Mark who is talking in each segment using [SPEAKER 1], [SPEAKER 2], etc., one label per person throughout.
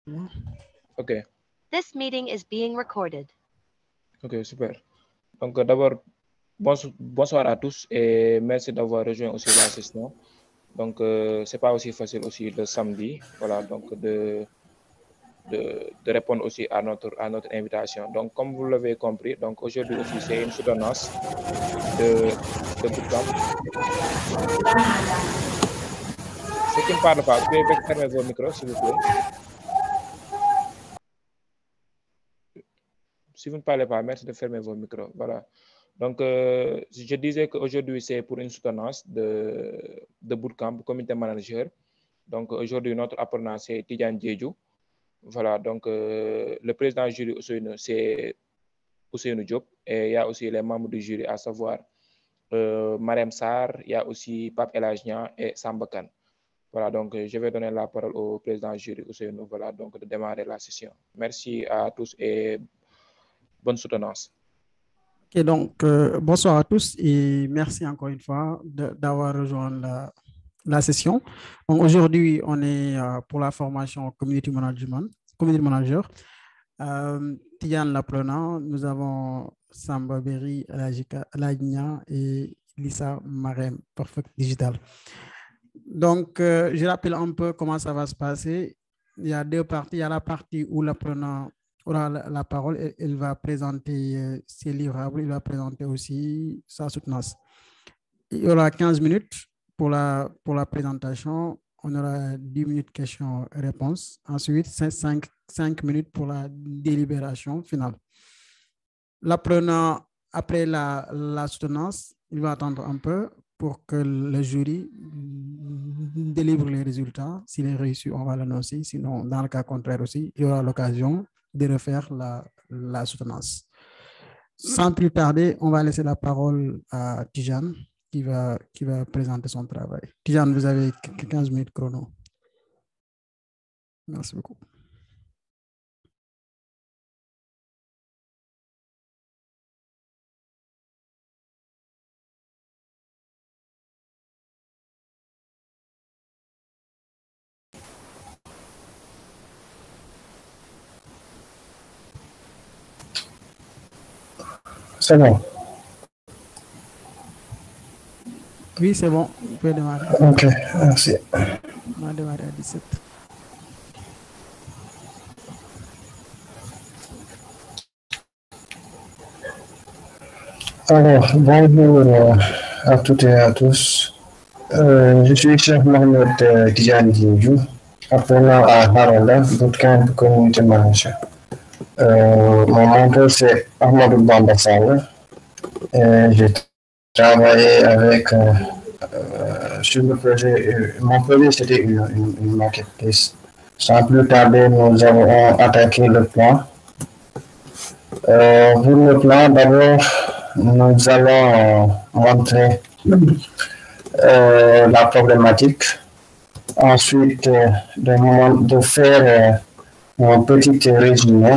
[SPEAKER 1] Ok,
[SPEAKER 2] This meeting is being recorded.
[SPEAKER 1] ok, super. Donc, d'abord, bonsoir à tous et merci d'avoir rejoint aussi la session. Donc, c'est pas aussi facile aussi le samedi, voilà, donc de répondre aussi à notre invitation. Donc, comme vous l'avez compris, donc aujourd'hui aussi, c'est une soutenance de Bootcamp. Ceux qui ne parlent pas, vous pouvez fermer vos micros, s'il vous plaît. Si vous ne parlez pas, merci de fermer vos micros. Voilà. Donc, je disais qu'aujourd'hui, c'est pour une soutenance de Bootcamp, comité manager. Donc, aujourd'hui, notre apprenant, c'est Tidjane Diédhiou. Voilà, donc le président du jury, c'est Ousseynou Diop. Et il y a aussi les membres du jury, à savoir Marem Sarr, il y a aussi Pape El Hadj Niang et Samba Kane. Voilà, donc je vais donner la parole au président du jury, Ousseynou, voilà, donc de démarrer la session. Merci à tous et bonne soutenance.
[SPEAKER 3] Ok, donc bonsoir à tous et merci encore une fois d'avoir rejoint la session. Donc aujourd'hui, on est pour la formation Community Manager. Tidjane l'apprenant, nous avon Samba Berry, El Hadj Niang et Lisa Marem, Perfect Digital. Donc, je rappelle un peu comment ça va se passer. Il y a deux parties. Il y a la partie où l'apprenant aura la parole et il va présenter ses livrables, il va présenter aussi sa soutenance. Il y aura 15 minutes pour la présentation. On aura 10 minutes questions-réponses. Ensuite, 5 minutes pour la délibération finale. L'apprenant, après la soutenance, il va attendre un peu pour que le jury délivre les résultats. S'il est réussi, on va l'annoncer. Sinon, dans le cas contraire aussi, il y aura l'occasion de refaire la soutenance. Sans plus tarder, on va laisser la parole à Tidjane qui va présenter son travail. Tidjane, vous avez 15 minutes chrono. Merci beaucoup.
[SPEAKER 4] C'est bon.
[SPEAKER 3] Oui, c'est bon. Vous pouvez démarrer.
[SPEAKER 4] Ok, merci.
[SPEAKER 3] On va démarrer à 17.
[SPEAKER 4] Alors, bonjour à toutes et à tous. Je suis Cheikh Mohamed Tidjane Diédhiou, apprenant à Haranda, Bootcamp Community Manager. Mon mentor, c'est Ahmadou Bamba Sall. J'ai travaillé avec sur le projet. Mon projet, c'était une marketplace. Sans plus tarder, nous avons attaqué le plan. Pour le plan, d'abord, nous allons montrer la problématique. Ensuite, de faire un petit résumé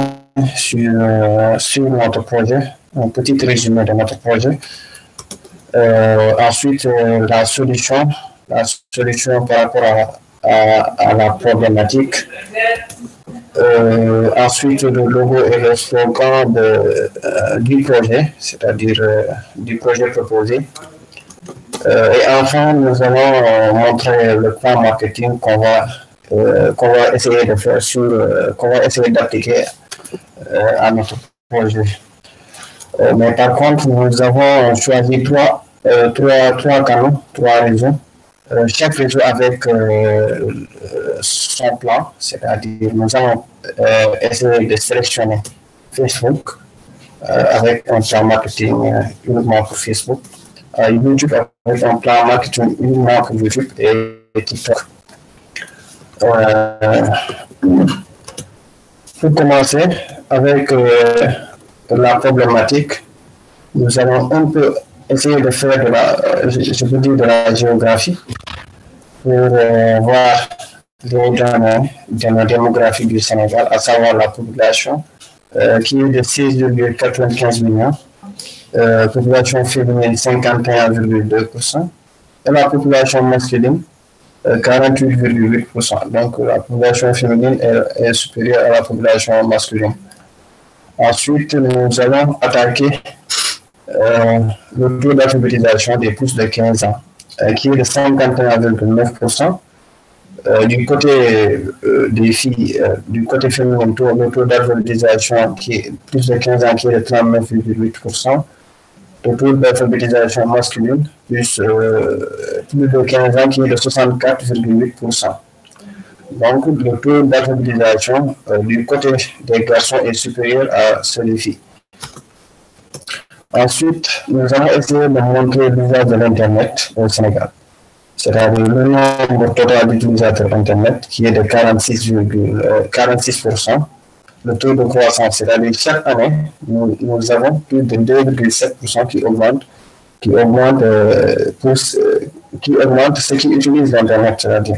[SPEAKER 4] sur notre projet, un petit résumé de notre projet. Ensuite, la solution par rapport à la problématique. Ensuite, le logo et le slogan du projet, c'est-à-dire du projet proposé. Et enfin, nous allons montrer le plan marketing qu'on va essayer de faire qu'on va essayer d'appliquer à notre projet. Mais par contre, nous avons choisi trois canaux, trois réseaux. Chaque réseau avec son plan, c'est-à-dire nous allons essayer de sélectionner Facebook avec un plan marketing uniquement pour Facebook, YouTube avec un plan marketing uniquement pour YouTube et TikTok. Pour commencer avec la problématique, nous allons un peu essayer de faire de la géographie pour voir les données démographiques du Sénégal, à savoir la population qui est de 6,95 millions, population féminine 51,2%, et la population masculine 48,8%. Donc, la population féminine est supérieure à la population masculine. Ensuite, nous allons attaquer le taux d'alphabétisation des plus de 15 ans, qui est de 51,9%. Du côté des filles, du côté féminin, le taux d'alphabétisation qui est plus de 15 ans, qui est de 39,8%. Le taux d'alphabétisation masculine, plus de 15 ans, qui est de 64,8%. Donc, le taux d'alphabétisation du côté des garçons est supérieur à celui des filles. Ensuite, nous allons essayer de montrer l'usage de l'Internet au Sénégal. C'est-à-dire le nombre total d'utilisateurs Internet qui est de 46%. Le taux de croissance, c'est-à-dire chaque année, nous avons plus de 2,7% qui augmente ceux qui utilisent l'Internet, c'est-à-dire.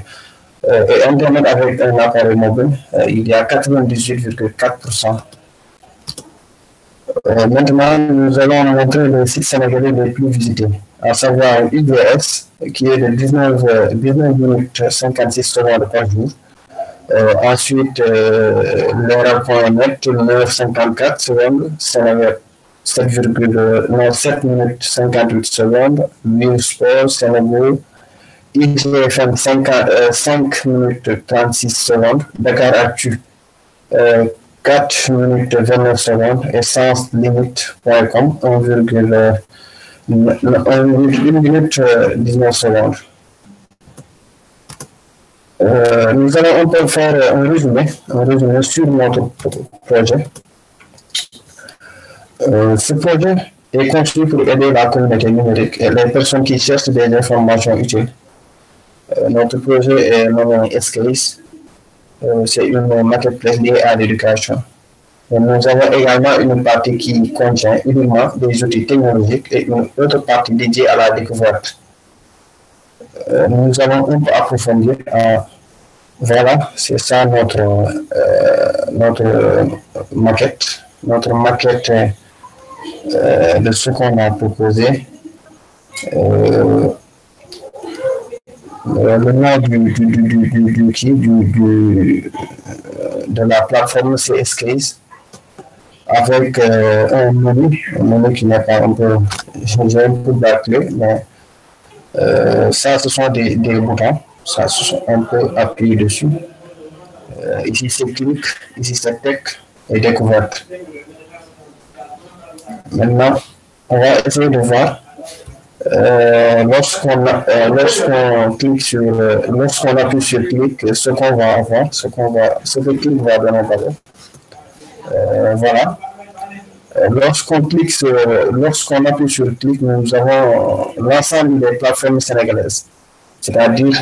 [SPEAKER 4] Et Internet avec un appareil mobile, il y a 98,4%. Maintenant, nous allons montrer le site sénégalais les plus visités, à savoir UDS, qui est de 19 minutes 56 secondes par jour. Ensuite, Lora.net, 9,54 secondes, Sénégal 7 minutes 58 secondes, News Sport, Sénégal, IGFM 5 minutes 36 secondes, Dakar Actu 4 minutes 29 secondes et SensLimite.com 1 minute 19 secondes. Nous allons un peu faire un résumé sur notre projet. Ce projet est conçu pour aider la communauté numérique et les personnes qui cherchent des informations utiles. Notre projet est nommé Escalise. C'est une marketplace liée à l'éducation. Nous avons également une partie qui contient uniquement des outils technologiques et une autre partie dédiée à la découverte. Nous allons un peu approfondir. Voilà, c'est ça notre maquette. Notre maquette de ce qu'on a proposé. Le nom de la plateforme, c'est Escalise, avec un menu qui n'est pas un peu, j'ai un peu bâclé, mais ça, ce sont des boutons, ça, on peut appuyer dessus. Ici, c'est clic, ici, c'est tech et découverte. Maintenant, on va essayer de voir. Lorsqu'on appuie sur clic, ce qu'on va avoir, ce que clic va donner d'abord. Voilà. Lorsqu'on appuie sur clic, nous avons l'ensemble des plateformes sénégalaises. C'est-à-dire,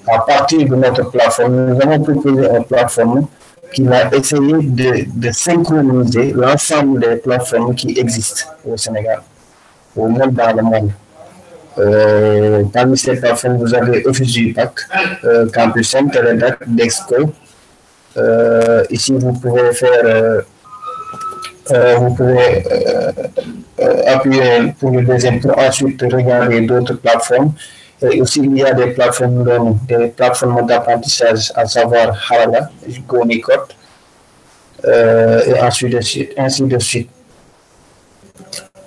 [SPEAKER 4] à partir de notre plateforme, nous avons proposé une plateforme qui va essayer de synchroniser l'ensemble des plateformes qui existent au Sénégal, ou même dans le monde. Parmi ces plateformes, vous avez Office du PAC, Campus M, Teledac, Dexco. Ici, vous pouvez appuyer pour le deuxième pour ensuite regarder d'autres plateformes. Et aussi, il y a des plateformes d'apprentissage, à savoir Harala, Gonicot, et ainsi de suite.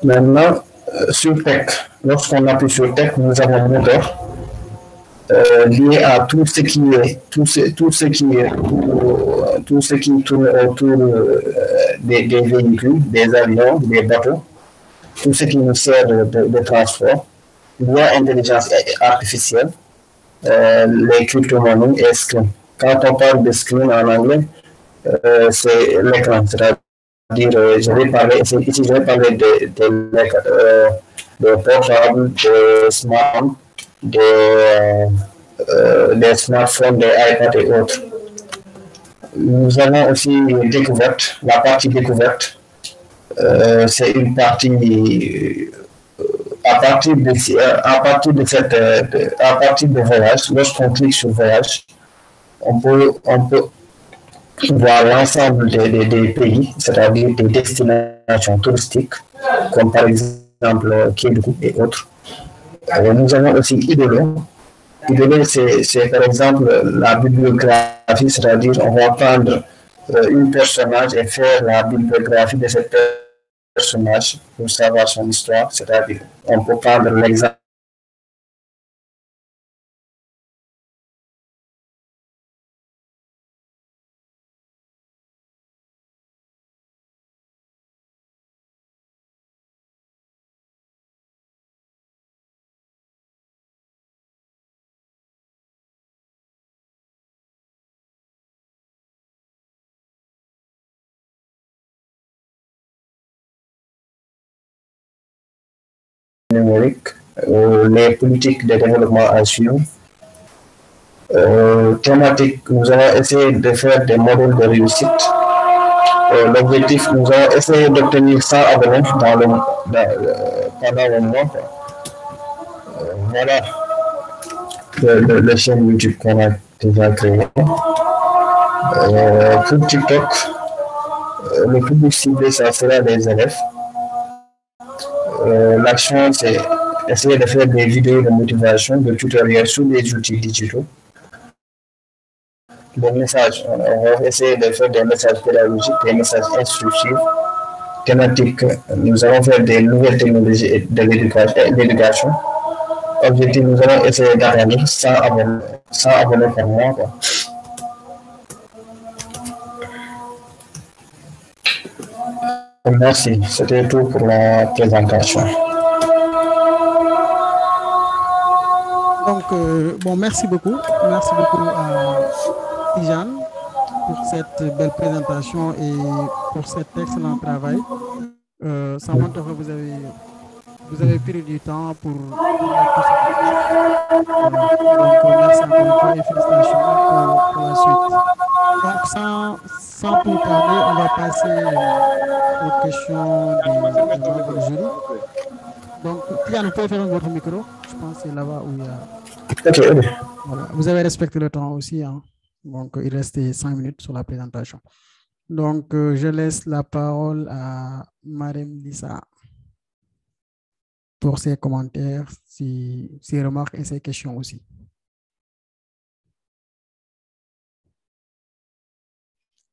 [SPEAKER 4] Maintenant, sur Tech, lorsqu'on appuie sur Tech, nous avons un moteur lié à tout ce qui tourne autour des véhicules, des avions, des bateaux, tout ce qui nous sert de transport. Il y a intelligence artificielle, les crypto-monnaies et screen. Quand on parle de screen en anglais, c'est l'écran, c'est-à-dire, je vais parler de portables, des smartphones, des iPads et autres. Nous avons aussi découverte, la partie découverte, c'est une partie à partir de voyage. Lorsqu'on clique sur voyage, on peut voir l'ensemble des pays, c'est-à-dire des destinations touristiques, comme par exemple Kédougou et autres. Nous avons aussi Idolo, L'idée, c'est par exemple la bibliographie, c'est-à-dire on va prendre un personnage et faire la bibliographie de ce personnage pour savoir son histoire, c'est-à-dire on peut prendre l'exemple numérique, les politiques de développement à suivre. Thématique, nous allons essayer de faire des modèles de réussite. L'objectif, nous allons essayer d'obtenir 100 abonnés pendant le mois. Voilà le chaîne YouTube qu'on a déjà créé. Pour TikTok, le public ciblé, ça sera les élèves. L'action, c'est essayer de faire des vidéos de motivation, de tutoriels sur les outils digitaux. Des messages, on va essayer de faire des messages pédagogiques, des messages instructifs, thématiques. Nous allons faire des nouvelles technologies de l'éducation. Objectif, nous allons essayer d'atteindre 100 abonnés par mois. Quoi. Merci, c'était tout pour la présentation.
[SPEAKER 3] Donc, bon, merci beaucoup. Merci beaucoup à Tidjane pour cette belle présentation et pour cet excellent travail. Ça montre que vous avez pris du temps pour tout ça. Donc, merci encore une fois et félicitations pour la suite. Donc, sans plus tarder, on va passer aux questions des membres du jury. Donc, Tidjane, vous pouvez faire votre micro. Je pense que c'est là-bas où il y a...
[SPEAKER 4] Ok.
[SPEAKER 3] Voilà. Vous avez respecté le temps aussi. Hein. Donc, il restait 5 minutes sur la présentation. Donc, je laisse la parole à Marem Lissa pour ses commentaires, ses remarques et ses questions aussi.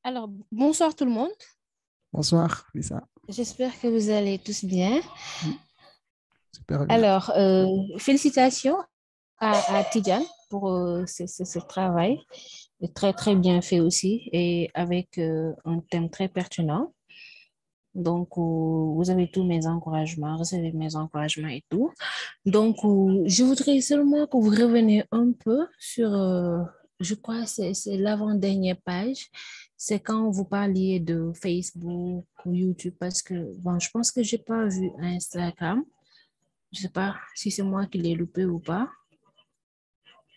[SPEAKER 5] Alors, bonsoir tout le monde.
[SPEAKER 3] Bonsoir, Lissa.
[SPEAKER 5] J'espère que vous allez tous bien.
[SPEAKER 3] Super bien.
[SPEAKER 5] Alors, félicitations à Tidjane pour ce travail, très, très bien fait aussi et avec un thème très pertinent. Donc, vous avez tous mes encouragements, recevez mes encouragements et tout. Donc, je voudrais seulement que vous reveniez un peu sur, je crois, c'est l'avant-dernière page. C'est quand vous parliez de Facebook ou YouTube, parce que, bon, je pense que je n'ai pas vu Instagram. Je ne sais pas si c'est moi qui l'ai loupé ou pas.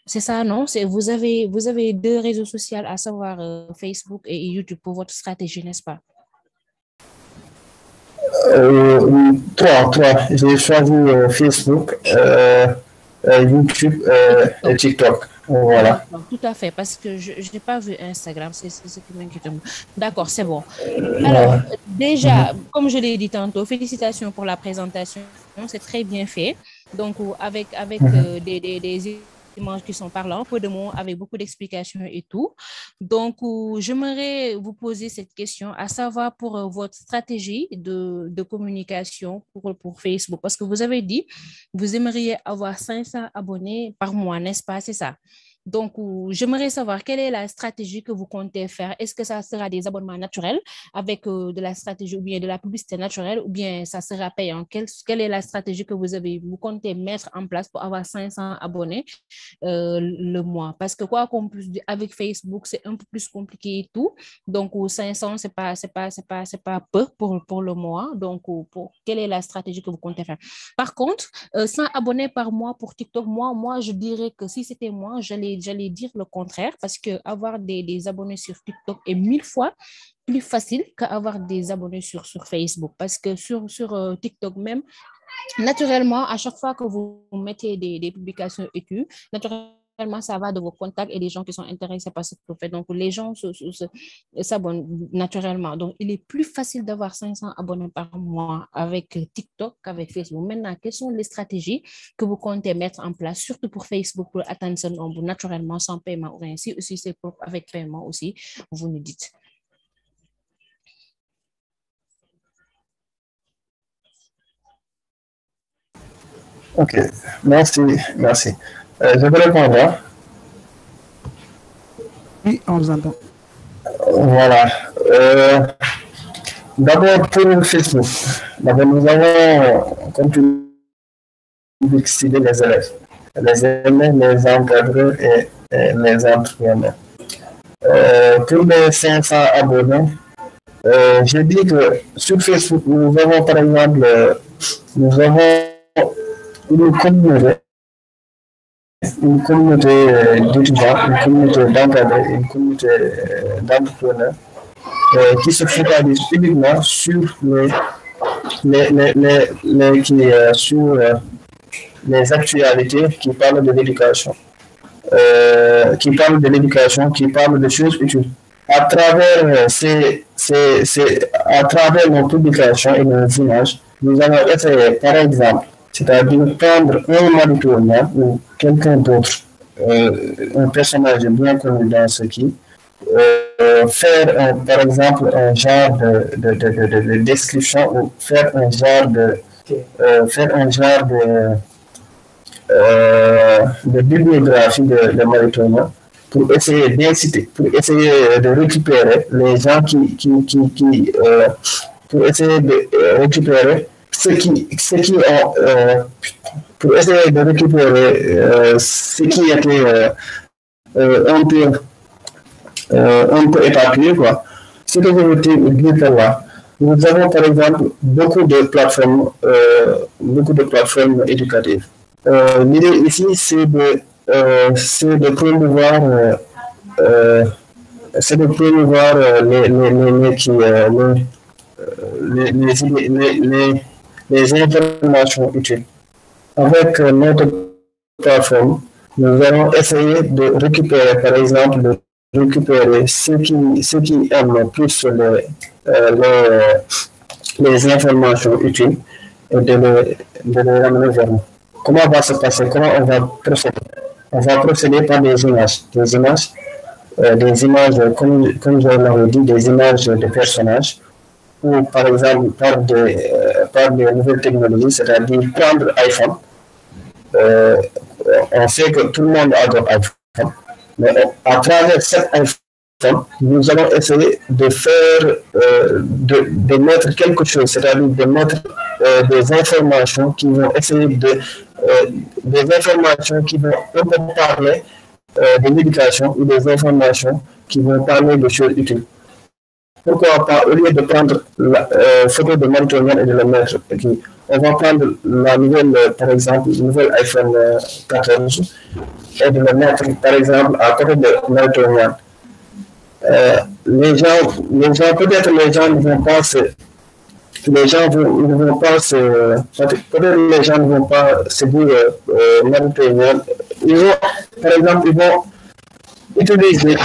[SPEAKER 5] C'est ça, non? Vous avez 2 réseaux sociaux, à savoir Facebook et YouTube pour votre stratégie, n'est-ce pas?
[SPEAKER 4] 3. J'ai choisi Facebook, YouTube et TikTok. Voilà.
[SPEAKER 5] Tout à fait, parce que je n'ai pas vu Instagram, c'est ce qui m'inquiète. D'accord, c'est bon. Alors, déjà, comme je l'ai dit tantôt, félicitations pour la présentation, c'est très bien fait. Donc, avec des images qui sont parlantes, peu de mots, avec beaucoup d'explications et tout. Donc, j'aimerais vous poser cette question, à savoir pour votre stratégie de communication pour Facebook, parce que vous avez dit, vous aimeriez avoir 500 abonnés par mois, n'est-ce pas? C'est ça. Donc, j'aimerais savoir quelle est la stratégie que vous comptez faire. Est-ce que ça sera des abonnements naturels avec de la stratégie ou bien de la publicité naturelle ou bien ça sera payant? Quelle est la stratégie que vous comptez mettre en place pour avoir 500 abonnés le mois? Parce que quoi qu'on puisse dire, avec Facebook, c'est un peu plus compliqué et tout. Donc, 500, c'est pas peu pour le mois. Donc, quelle est la stratégie que vous comptez faire? Par contre, 100 abonnés par mois pour TikTok, moi, je dirais que si c'était moi, j'allais dire le contraire parce que avoir des abonnés sur TikTok est 1000 fois plus facile qu'avoir des abonnés sur Facebook. Parce que sur TikTok même, naturellement, à chaque fois que vous mettez des publications études, naturellement, naturellement, ça va de vos contacts et des gens qui sont intéressés par ce que vous faites. Donc, les gens s'abonnent naturellement. Donc, il est plus facile d'avoir 500 abonnés par mois avec TikTok qu'avec Facebook. Maintenant, quelles sont les stratégies que vous comptez mettre en place, surtout pour Facebook, pour atteindre ce nombre naturellement sans paiement ou rien? Si aussi c'est avec paiement aussi, vous nous dites.
[SPEAKER 4] Ok, merci. Je vais répondre.
[SPEAKER 3] Oui, on vous entend.
[SPEAKER 4] Voilà. D'abord, pour Facebook, nous avons, comme tu dis, ciblé les élèves, les encadreurs et les entrepreneurs. Pour les 500 abonnés, je dis que sur Facebook, nous avons par exemple, une communauté d'étudiants, une communauté d'encadreurs, une communauté d'entrepreneurs qui se focalise uniquement sur les actualités qui parlent de l'éducation, qui parlent de choses utiles. À travers à travers nos publications et nos images, nous allons essayer, par exemple, c'est-à-dire prendre un Mauritanian ou quelqu'un d'autre, un personnage bien connu dans ce qui, faire par exemple un genre de description ou faire un genre de bibliographie de Mauritanie pour essayer d'inciter, pour essayer de récupérer les gens pour essayer de récupérer ceux qui ont pour essayer de récupérer ce qui était un peu éparpillé, quoi. Ce que je veux dire par là, nous avons par exemple beaucoup de plateformes éducatives. L'idée ici, c'est de promouvoir les informations utiles. Avec notre plateforme, nous allons essayer de récupérer, par exemple, ceux qui aiment plus les informations utiles et de les ramener vers nous. Comment va se passer? Comment on va procéder? On va procéder par des images, comme je l'avais dit, des images de personnages, ou par exemple par des nouvelles technologies, c'est-à-dire prendre iPhone. On sait que tout le monde adore iPhone, mais à travers cet iPhone, nous allons essayer de faire, de mettre quelque chose, c'est-à-dire de mettre des informations qui vont essayer des informations qui vont un peu parler de l'éducation ou des informations qui vont parler de choses utiles. Pourquoi pas, au lieu de prendre la photo de Mauritanian et de la mettre ici, on va prendre la nouvelle, par exemple, le nouvel iPhone 14 et de le mettre, par exemple, à côté de Mauritanian. Les gens, peut-être les gens ne vont pas se peut-être les gens ne vont pas se dire Mauritanian. Par exemple, ils vont utiliser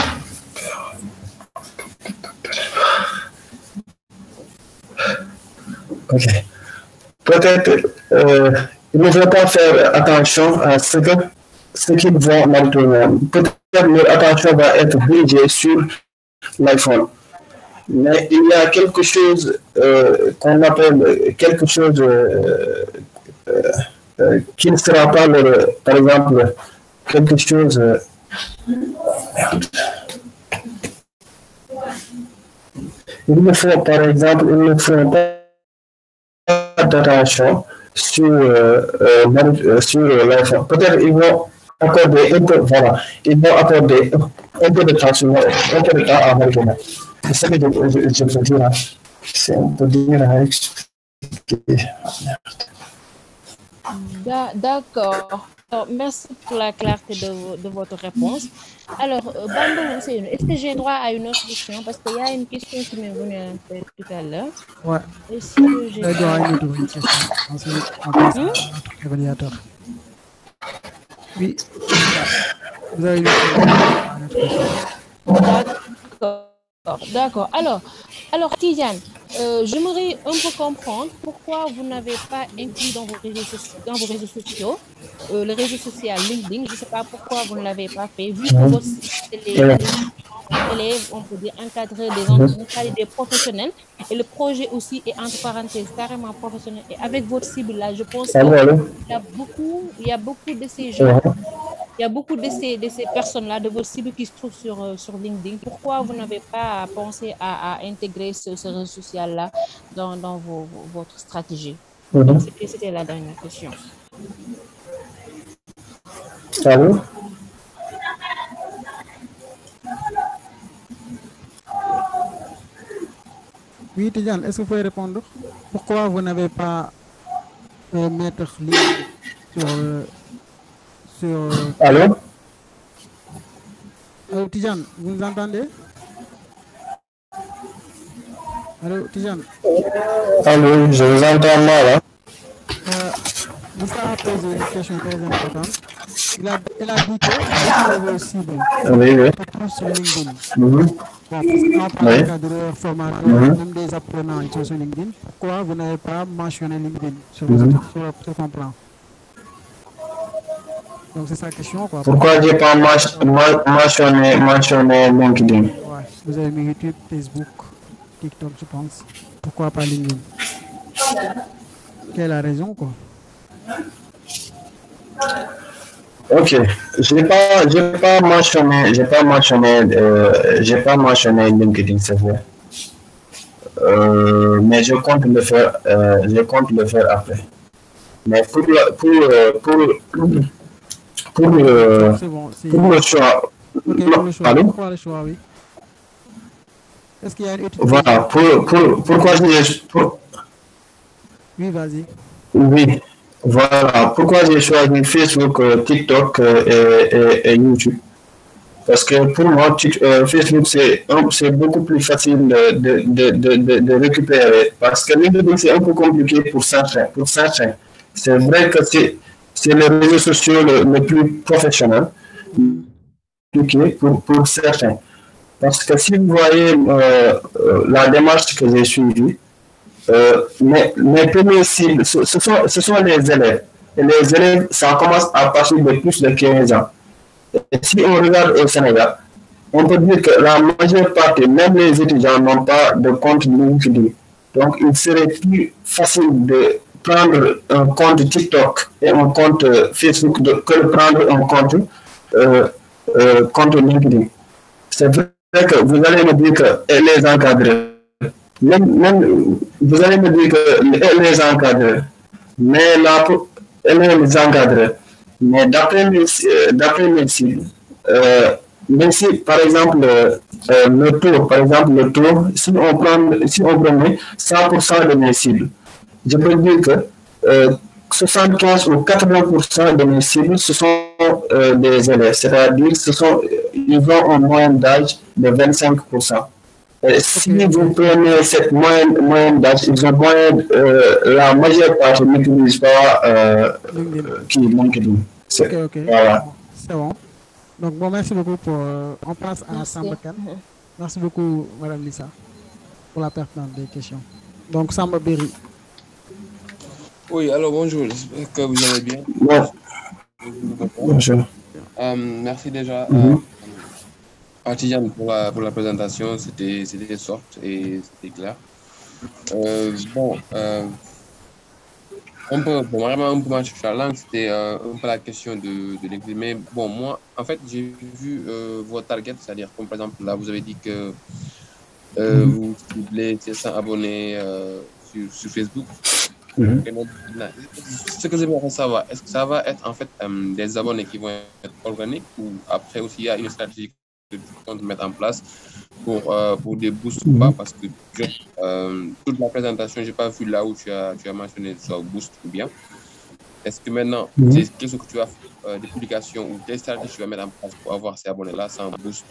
[SPEAKER 4] ok. Peut-être ils ne vont pas faire attention à ce qu'ils vont Mauritanian. Peut-être leur attention va être dirigée sur l'iPhone. Mais il y a quelque chose qu'on appelle quelque chose qui ne sera pas, par exemple, quelque chose. Il ne faut, par exemple, pas d'attention sur l'iPhone. Peut-être ils vont accorder un peu, voilà, ils vont accorder un peu de temps, à Mauritanie. C'est ça que je veux dire. C'est un peu dire à expliquer.
[SPEAKER 5] D'accord. Alors, merci pour la clarté de votre réponse. Alors, Bando, est-ce que j'ai droit à une autre question? Parce qu'il y a une question qui m'est venue tout à l'heure.
[SPEAKER 3] Ouais.
[SPEAKER 5] Est-ce que j'ai
[SPEAKER 3] droit à une autre question? Ensuite, on passe à notre évaluateur. Oui. Vous avez
[SPEAKER 5] D'accord. Alors Tidiane, j'aimerais un peu comprendre pourquoi vous n'avez pas inclus dans vos réseaux sociaux, le réseau social LinkedIn. Je ne sais pas pourquoi vous ne l'avez pas fait, vu que votre site élèves, on peut dire encadrer des professionnels, et le projet aussi est entre parenthèses carrément professionnel. Et avec votre cible là, je pense qu'il y a beaucoup de ces gens. Il y a beaucoup de ces personnes-là, de vos cibles qui se trouvent sur LinkedIn. Pourquoi vous n'avez pas pensé à intégrer ce réseau social-là dans votre stratégie? Donc, c'était la dernière question.
[SPEAKER 4] Allô?
[SPEAKER 3] Oui, Tidiane, est-ce que vous pouvez répondre? Pourquoi vous n'avez pas mettre LinkedIn sur...
[SPEAKER 4] Allô?
[SPEAKER 3] Allô, Tidiane, vous nous entendez? Allô, Tidiane?
[SPEAKER 4] Allô, je vous entends mal. Hein?
[SPEAKER 3] Moussa a posé une question très importante. Il a dit que vos cibles sur LinkedIn. Bon, on parle de cadreurs, formateurs, même des apprenants, ils sont sur LinkedIn. Pourquoi vous n'avez pas mentionné LinkedIn sur ton plan? Donc c'est sa question, quoi.
[SPEAKER 4] Pourquoi j'ai pas mentionné LinkedIn?
[SPEAKER 3] Ouais, vous avez mis YouTube, Facebook, TikTok, je pense. Pourquoi pas LinkedIn? Quelle est la raison, quoi?
[SPEAKER 4] Ok, j'ai pas mentionné LinkedIn, c'est vrai. Mais je compte le faire après. Mais pour le choix.
[SPEAKER 3] Ok, pour le choix. Pourquoi le choix, oui? Est-ce qu'il y a une étude?
[SPEAKER 4] Voilà, pourquoi
[SPEAKER 3] Oui, vas-y.
[SPEAKER 4] Oui, voilà. Pourquoi j'ai choisi Facebook, TikTok et YouTube? Parce que pour moi, Facebook, c'est beaucoup plus facile de récupérer. Parce que LinkedIn, c'est un peu compliqué pour certains. C'est vrai que c'est le réseau social le plus professionnel pour certains. Parce que si vous voyez la démarche que j'ai suivie, mes premiers cibles, ce sont les élèves. Et les élèves, ça commence à partir de plus de 15 ans. Et si on regarde au Sénégal, on peut dire que la majeure partie, même les étudiants, n'ont pas de compte LinkedIn. Donc, il serait plus facile de prendre un compte TikTok et un compte Facebook que de prendre un compte LinkedIn. C'est vrai que vous allez me dire que les encadreurs, même vous allez me dire que les encadreurs, mais là, les encadreurs, mais d'après mes cibles, mais si par exemple le taux, si on prenait 100% de mes cibles, je peux dire que 75 ou 80% de mes cibles, ce sont des élèves, c'est-à-dire ils ont un moyenne d'âge de 25%. Si vous prenez cette moyenne d'âge, ils ont la majeure partie n'utilise pas LinkedIn.
[SPEAKER 3] Ok.
[SPEAKER 4] Voilà.
[SPEAKER 3] C'est bon. Donc, bon, merci beaucoup on passe à Samba Kane. Merci beaucoup, Madame Lissa, pour la pertinence des questions. Donc, Samba Berry.
[SPEAKER 6] Oui, alors bonjour, j'espère que vous allez bien.
[SPEAKER 4] Bonjour.
[SPEAKER 6] Merci déjà à Tidiane pour la présentation, c'était soft et c'était clair. Vraiment un peu ma challenge, c'était un peu la question de LinkedIn. Mais bon, moi, en fait, j'ai vu vos targets, c'est-à-dire comme par exemple, là, vous avez dit que vous ciblez 700 abonnés sur Facebook. Ce que j'aimerais savoir, est-ce que ça va être en fait des abonnés qui vont être organiques ou après aussi il y a une stratégie que tu comptes mettre en place pour des boosts ou pas, parce que toute la présentation, je n'ai pas vu là où tu as mentionné soit boost ou bien. Est-ce que maintenant, c'est quelque chose que tu as fait, des publications ou des stratégies que tu vas mettre en place pour avoir ces abonnés-là sans boost,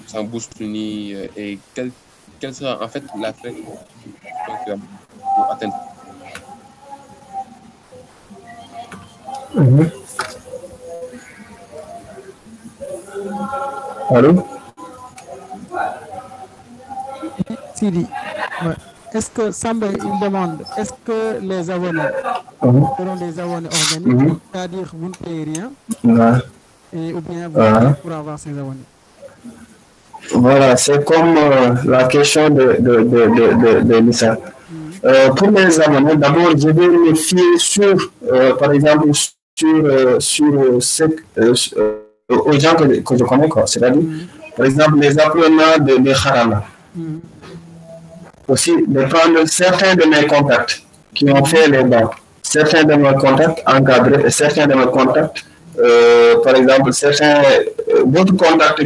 [SPEAKER 6] sans boost ni et quelle sera en fait la clé pour atteindre?
[SPEAKER 4] Allô?
[SPEAKER 3] Sidi, ouais. Est-ce que Samba, il demande, est-ce que les abonnés seront des abonnés organiques, c'est-à-dire vous ne payez rien, et, ou bien vous payez pour avoir ces abonnés?
[SPEAKER 4] Voilà, c'est comme la question de Lisa. Pour les abonnés, d'abord, je vais me fier sur, par exemple, aux gens que je connais, quoi. C'est-à-dire, par exemple, les apprenants de Harama. Aussi, de prendre certains de mes contacts qui ont fait les bancs, certains de mes contacts encadrés et certains de mes contacts, par exemple, certains d'autres contacts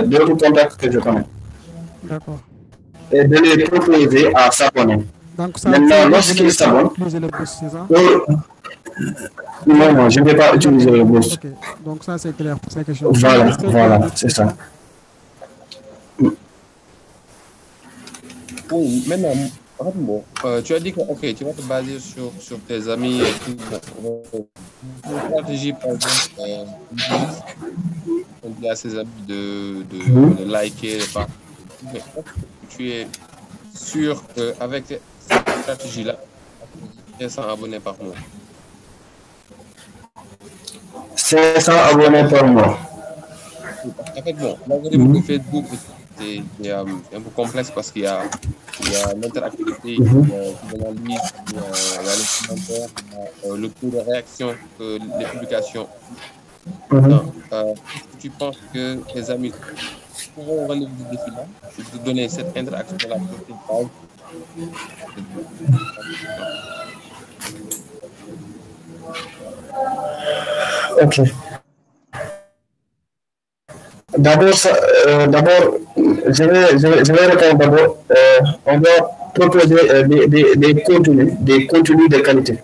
[SPEAKER 4] d'autres contacts que je connais.
[SPEAKER 3] D'accord.
[SPEAKER 4] Et de les proposer à s'abonner.
[SPEAKER 3] Donc, ça
[SPEAKER 4] maintenant, lorsqu'ils s'abonnent, non, je ne vais pas utiliser le boost.
[SPEAKER 3] Okay. Donc, ça, c'est clair pour cette question.
[SPEAKER 4] Voilà, c'est ça.
[SPEAKER 6] Oui, maintenant, bon, tu as dit que ok, tu vas te baser sur tes amis et tout. Une stratégie, par exemple, on dit à ses amis de liker les pages. Tu es sûr qu'avec cette stratégie-là, 500 abonnés par mois. 500
[SPEAKER 4] abonnés par mois.
[SPEAKER 6] En fait, bon, l'algorithme de Facebook c'est un peu complexe parce qu'il y a l'interactivité, il y a l'analyse, il y a les commentaires, le taux de réaction, les publications. Est-ce que tu penses que tes amis pourront relever ce défi-là, de donner cette interaction-là sur une page?
[SPEAKER 4] Ok. D'abord, je vais répondre d'abord. On doit proposer des contenus de qualité.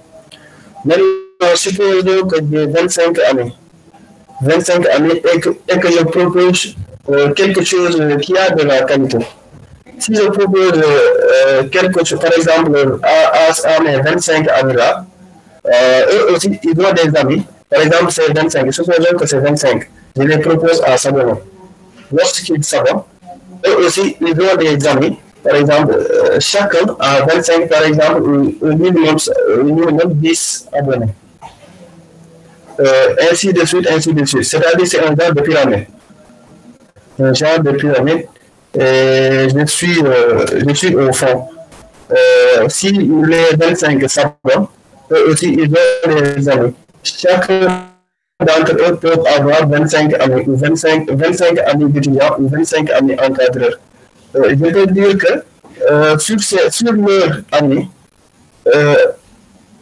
[SPEAKER 4] Maintenant, supposons que j'ai 25 années. 25 années et que je propose quelque chose qui a de la qualité. Si je propose quelque chose, par exemple, à mes 25 années-là, eux aussi, ils ont des amis. Par exemple, c'est 25. Supposons que c'est 25. Je les propose à s'abonner. Lorsqu'ils s'abonnent, eux aussi, ils ont des amis. Par exemple, chacun a 25, par exemple, au minimum 10 abonnés. Ainsi de suite, ainsi de suite. C'est-à-dire c'est un genre de pyramide. Un genre de pyramide. Et je suis au fond. Si les 25 s'abonnent, eux aussi, ils ont des amis. Chacun d'entre eux peut avoir 25 amis, ou 25 amis d'étudiants, ou 25 amis encadreurs. Je peux dire que sur leurs amis,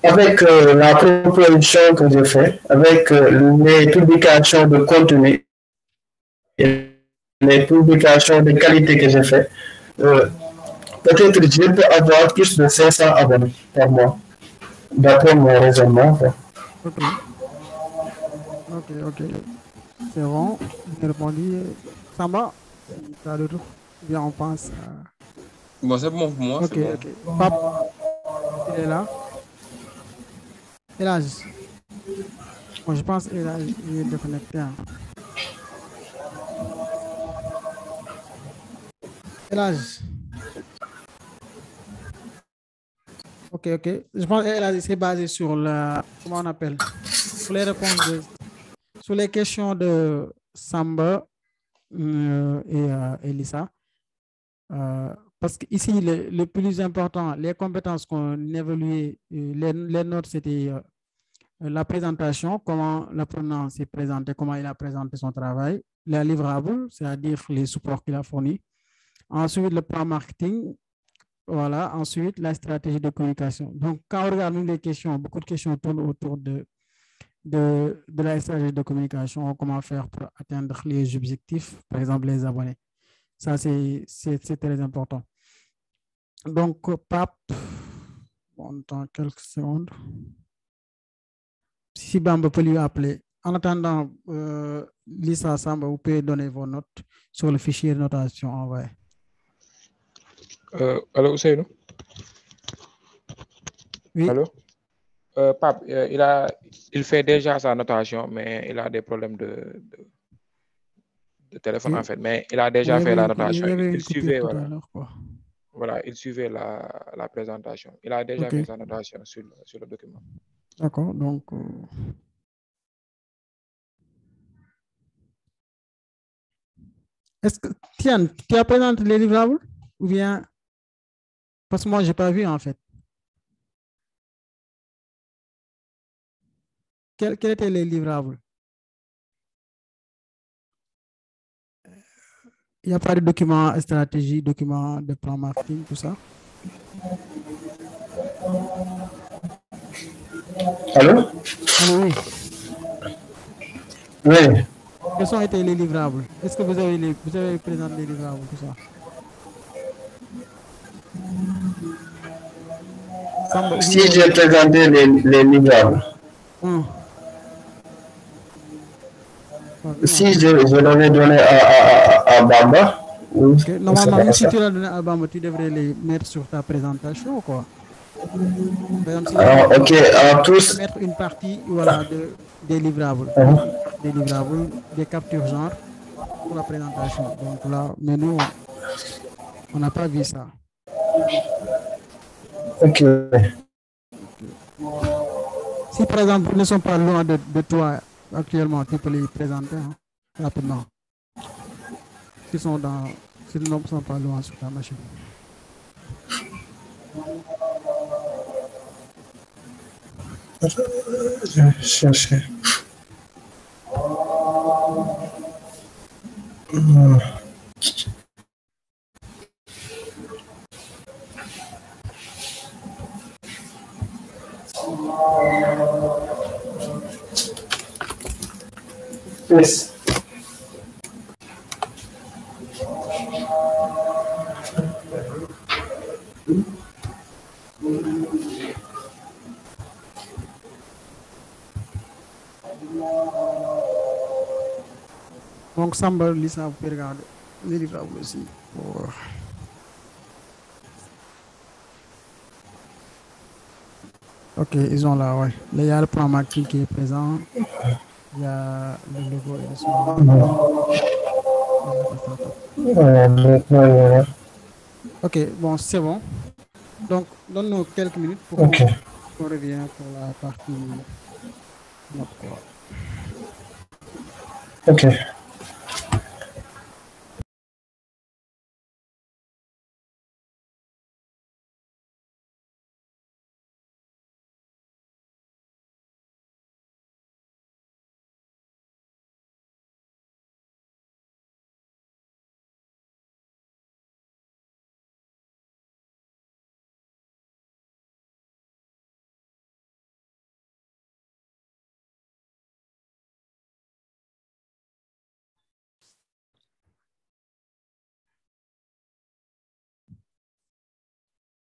[SPEAKER 4] avec la proposition que j'ai faite, avec les publications de contenu et les publications de qualité que j'ai faites, peut-être je peux avoir plus de 500 abonnés par mois, d'après mon raisonnement.
[SPEAKER 3] Ok. C'est bon, j'ai répondu. Samba, tu as le tout. Bien, on pense.
[SPEAKER 6] Bon, c'est bon pour moi.
[SPEAKER 3] Ok. Pape, il est là. Elage. Bon, je pense qu'il est déconnecté. Elage. Ok. Je pense qu'Elage c'est basé sur la. Comment on appelle? Sur les réponses sur les questions de Samba et Lisa. Parce qu'ici, le plus important, les compétences qu'on évaluait, les notes, c'était la présentation, comment l'apprenant s'est présenté, comment il a présenté son travail, la livrable, c'est-à-dire les supports qu'il a fournis. Ensuite, le plan marketing. Voilà. Ensuite, la stratégie de communication. Donc, quand on regarde les questions, beaucoup de questions tournent autour de la stratégie de communication, comment faire pour atteindre les objectifs, par exemple les abonnés. Ça, c'est très important. Donc, Pape, on attend quelques secondes. Si Bamba peut lui appeler. En attendant, Lisa, Samba, vous pouvez donner vos notes sur le fichier de notation envoyé.
[SPEAKER 1] Allô, Ousseynou?
[SPEAKER 3] Oui.
[SPEAKER 1] Allô? Pape, il fait déjà sa notation, mais il a des problèmes de téléphone en fait. Mais il a déjà fait la notation.
[SPEAKER 3] Il y avait
[SPEAKER 1] Il
[SPEAKER 3] une coupure
[SPEAKER 1] suivait,
[SPEAKER 3] tout
[SPEAKER 1] voilà.
[SPEAKER 3] à l'heure, quoi.
[SPEAKER 1] Voilà, il suivait la présentation. Il a déjà
[SPEAKER 3] Ok,
[SPEAKER 1] fait sa notation sur le document.
[SPEAKER 3] d'accord. Donc, est-ce que, Tian, tu as présenté les livrables ou bien, parce que moi, je n'ai pas vu en fait. Quels étaient les livrables? Il n'y a pas de document stratégie, document de plan marketing, tout ça?
[SPEAKER 4] Allô?
[SPEAKER 3] Allô, oui.
[SPEAKER 4] Oui.
[SPEAKER 3] Quels ont été les livrables? Est-ce que vous avez présenté les livrables, tout ça? Samba, ou
[SPEAKER 4] Si
[SPEAKER 3] bien...
[SPEAKER 4] j'ai présenté les livrables,
[SPEAKER 3] Pas vu, en
[SPEAKER 4] si
[SPEAKER 3] fait.
[SPEAKER 4] je l'avais donné à Bamba, ou
[SPEAKER 3] Ok,
[SPEAKER 4] c'est
[SPEAKER 3] normalement,
[SPEAKER 4] pas
[SPEAKER 3] même si
[SPEAKER 4] ça.
[SPEAKER 3] tu l'as donné à Bamba, tu devrais les mettre sur ta présentation, quoi. Par exemple, si
[SPEAKER 4] Ah, ok,
[SPEAKER 3] tu devrais
[SPEAKER 4] tous.
[SPEAKER 3] mettre une partie, voilà, des livrables,
[SPEAKER 4] Mhm.
[SPEAKER 3] des livrables, des captures genre pour la présentation. Donc là, mais nous, on n'a pas vu ça.
[SPEAKER 4] Ok.
[SPEAKER 3] Si par exemple, ils ne sont pas loin de toi actuellement, tu peux les présenter hein, rapidement. S'ils ne sont pas loin sur ta machine.
[SPEAKER 4] Je vais chercher. Yes.
[SPEAKER 3] Donc, Samba, Lisa, vous pouvez regarder les livrables aussi. Ok, ils ont là, ouais. Là, il y a le plan marketing qui est présent. Il y a le logo et le slogan.
[SPEAKER 4] Voilà.
[SPEAKER 3] Ok, bon, c'est bon. Donc, donne-nous quelques minutes pour
[SPEAKER 4] Ok.
[SPEAKER 3] qu'on revienne pour la partie note, quoi.
[SPEAKER 4] Ok.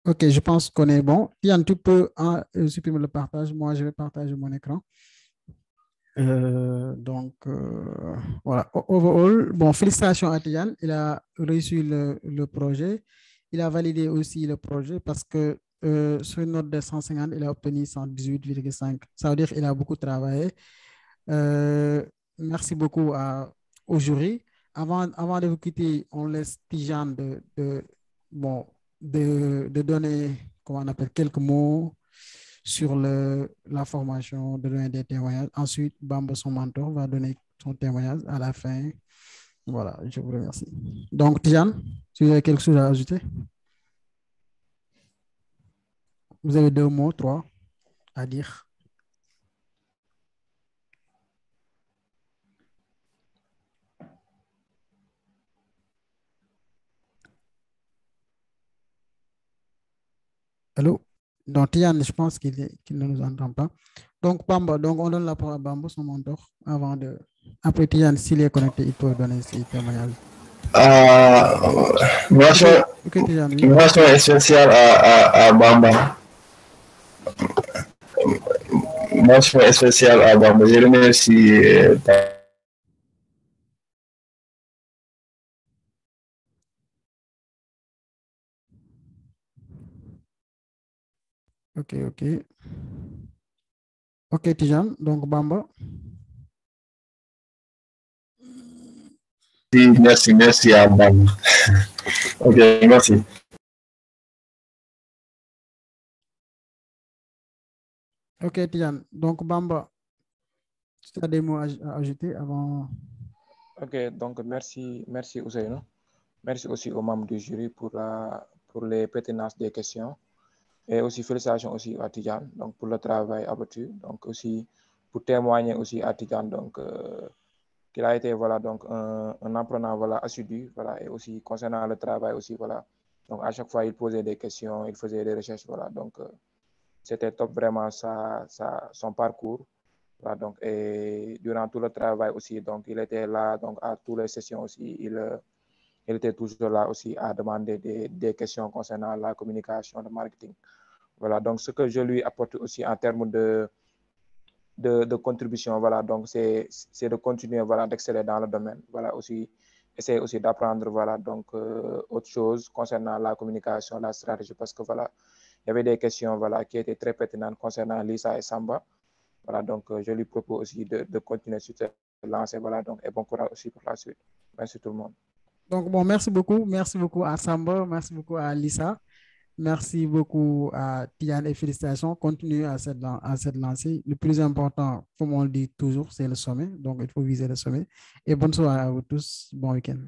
[SPEAKER 3] Ok, je pense qu'on est bon. Yann, tu peux supprimer le partage. Moi, je vais partager mon écran. Voilà. Overall, bon, félicitations à Tian. Il a reçu le projet. Il a validé aussi le projet parce que sur une note de 150, il a obtenu 118,5. Ça veut dire qu'il a beaucoup travaillé. Merci beaucoup au jury. Avant de vous quitter, on laisse Tijan bon, de donner, comment on appelle, quelques mots sur la formation, de donner des témoignages. Ensuite, Bamba, son mentor, va donner son témoignage à la fin. Voilà, je vous remercie. Donc, Tijan, si vous avez quelque chose à ajouter, vous avez 2 mots, 3 à dire. Allô? Donc, Tijan, je pense qu'il ne nous entend pas. Donc, Bamba, donc on donne la parole à Bamba, son mentor, avant de. Après, Tijan, s'il est connecté, il peut donner ses témoignages.
[SPEAKER 4] Mention,
[SPEAKER 3] Ok, Tijan, oui.
[SPEAKER 4] mention spéciale à Bamba. Mention spéciale à Bamba. Je remercie.
[SPEAKER 3] Ok, ok. Ok, Tijan. Donc, Bamba.
[SPEAKER 4] Merci à Bamba. Ok, merci.
[SPEAKER 3] Ok, Tijan. Donc, Bamba, tu as des mots à ajouter avant?
[SPEAKER 1] Ok, donc merci Ousseynou. Merci aussi aux membres du jury pour les pertinences des questions. Et aussi félicitations aussi à Tijan donc pour le travail abattu. Donc aussi pour témoigner aussi à Tijan donc qu'il a été voilà donc un apprenant voilà assidu voilà et aussi concernant le travail aussi voilà. Donc à chaque fois il posait des questions, il faisait des recherches voilà donc c'était top vraiment son parcours. Voilà, donc, et durant tout le travail aussi, donc, il était là, donc, à toutes les sessions aussi, il était toujours là aussi à demander des questions concernant la communication, le marketing. Voilà, donc, ce que je lui apporte aussi en termes de contribution, voilà, donc, c'est de continuer, voilà, d'exceller dans le domaine. Voilà, aussi, essayer aussi d'apprendre, voilà, donc, autre chose concernant la communication, la stratégie, parce que, voilà, il y avait des questions, voilà, qui étaient très pertinentes concernant Lisa et Samba. Voilà, donc je lui propose aussi de continuer sur cette lancée. Voilà, donc, et bon courage aussi pour la suite. Merci tout le monde.
[SPEAKER 3] Donc, bon, merci beaucoup à Samba, merci beaucoup à Lisa, merci beaucoup à Tijan et félicitations. Continuez à cette lancée. Le plus important, comme on le dit toujours, c'est le sommet. Donc, il faut viser le sommet. Et bonne soirée à vous tous. Bon week-end.